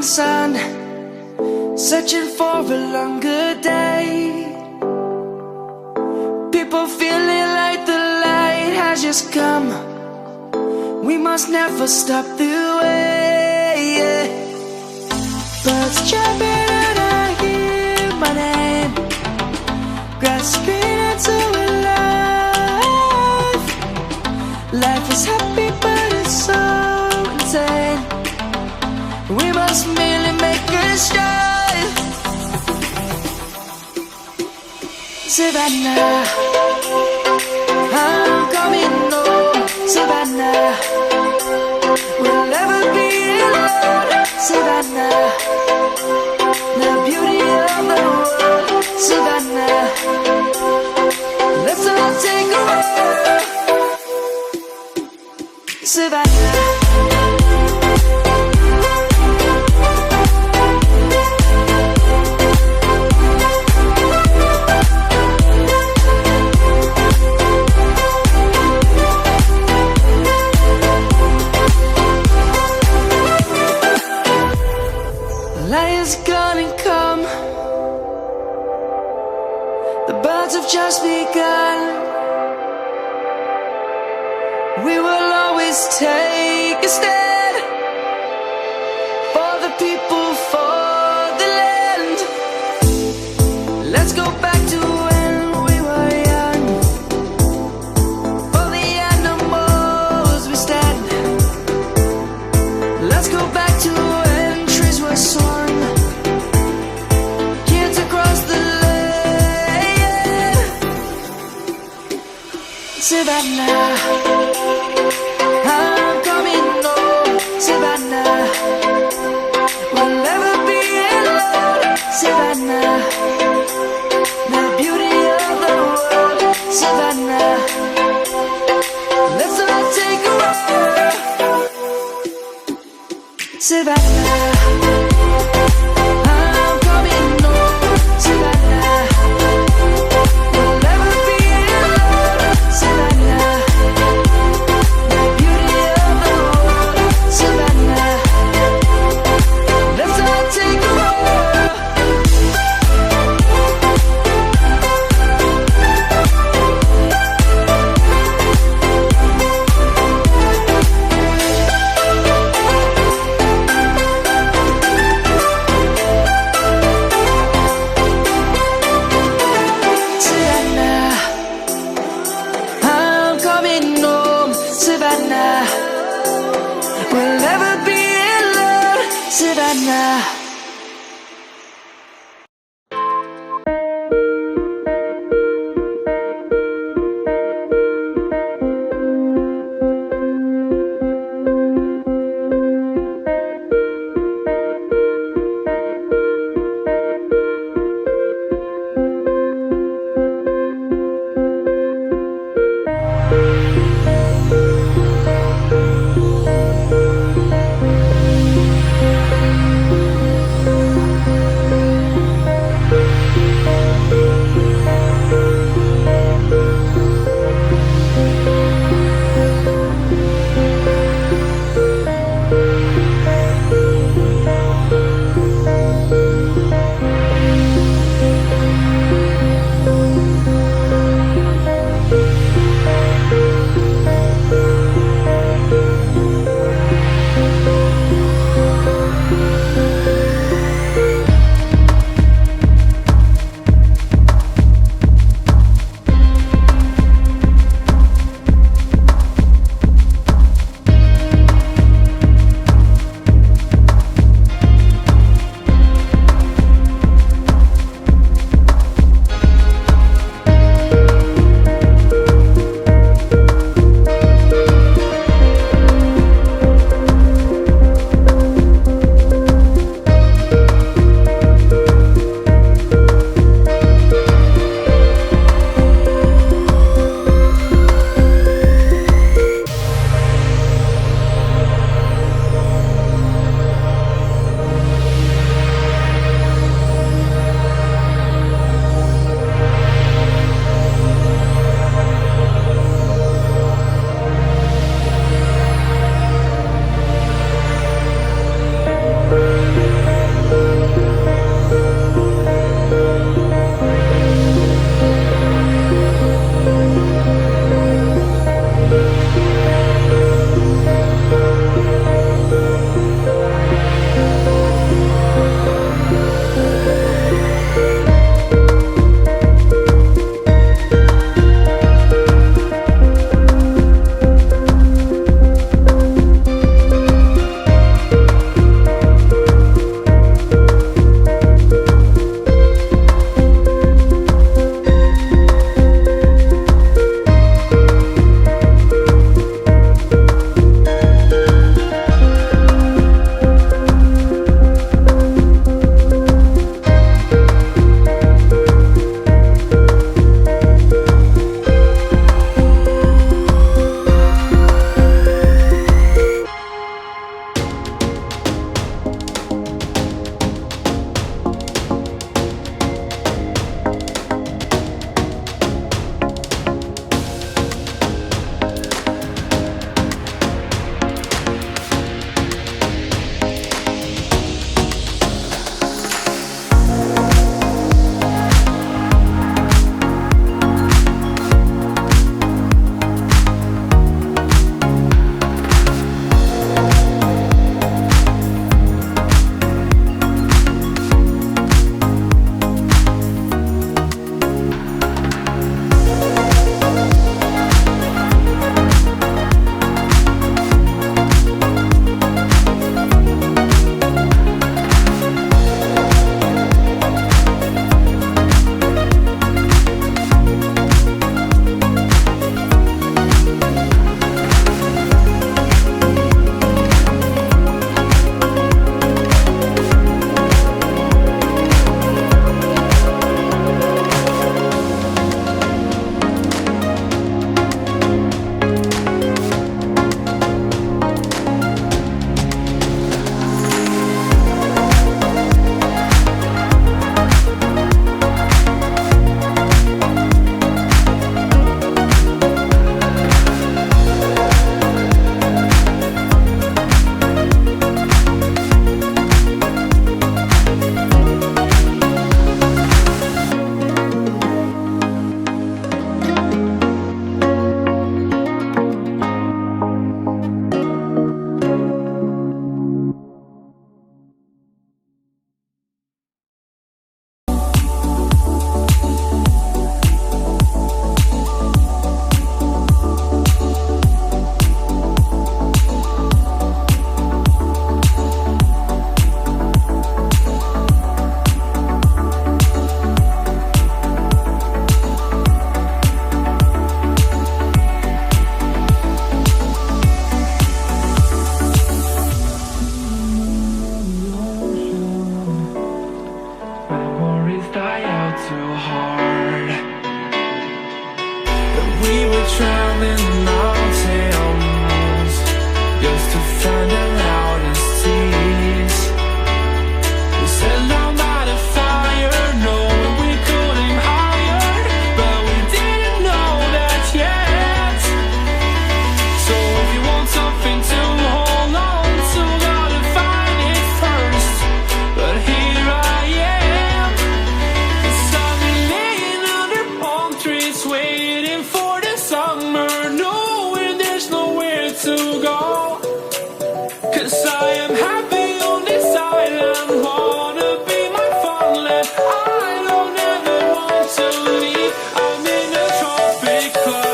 sun, searching for a longer day. People feeling like the light has just come. We must never stop the way. Birds chirping and I hear my name, grasping into a life. Life is happy but it's so insane. We must merely make a strive. Savannah, I'm coming home. Savannah, we'll never be alone. Savannah, the beauty of the world. Savannah, let's all take a walk. Savannah. Is gonna come. The birds have just begun. We will always take a stand for the people, for the land. Let's go back to when we were young. For the animals we stand. Let's go back to when trees were swung. Savannah, I'm coming home. Savannah, we'll never be alone. Savannah, the beauty of the world. Savannah, let's all take a walk. Savannah. We'll never be alone, Savannah. were traveling the mountains just to find the loudest tears. We sat down by the fire, knowing we could aim higher, but we didn't know that yet. So if you want something to hold on to, gotta find it first. But here I am, 'cause I've been laying under palm trees, waiting for the summer, knowing there's nowhere to go. 'Cause I am happy on this island, wanna be my farmland. I don't ever want to leave, I'm in a tropic club.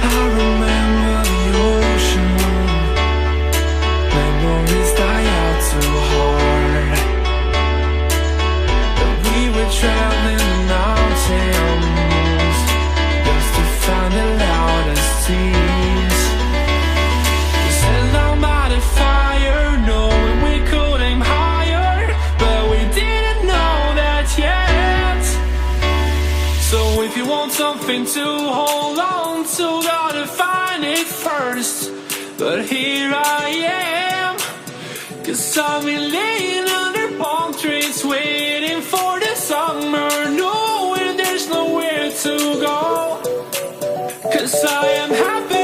I remember the ocean, memories die out too hard. But we were traveling the mountains just to find the loudest tears. We sat down by the fire, knowing we could aim higher, but we didn't know that yet. So if you want something to hold on to, gotta find it first. But here I am, 'cause I've been laying under palm trees, waiting for the summer, knowing there's nowhere to go. 'Cause I am happy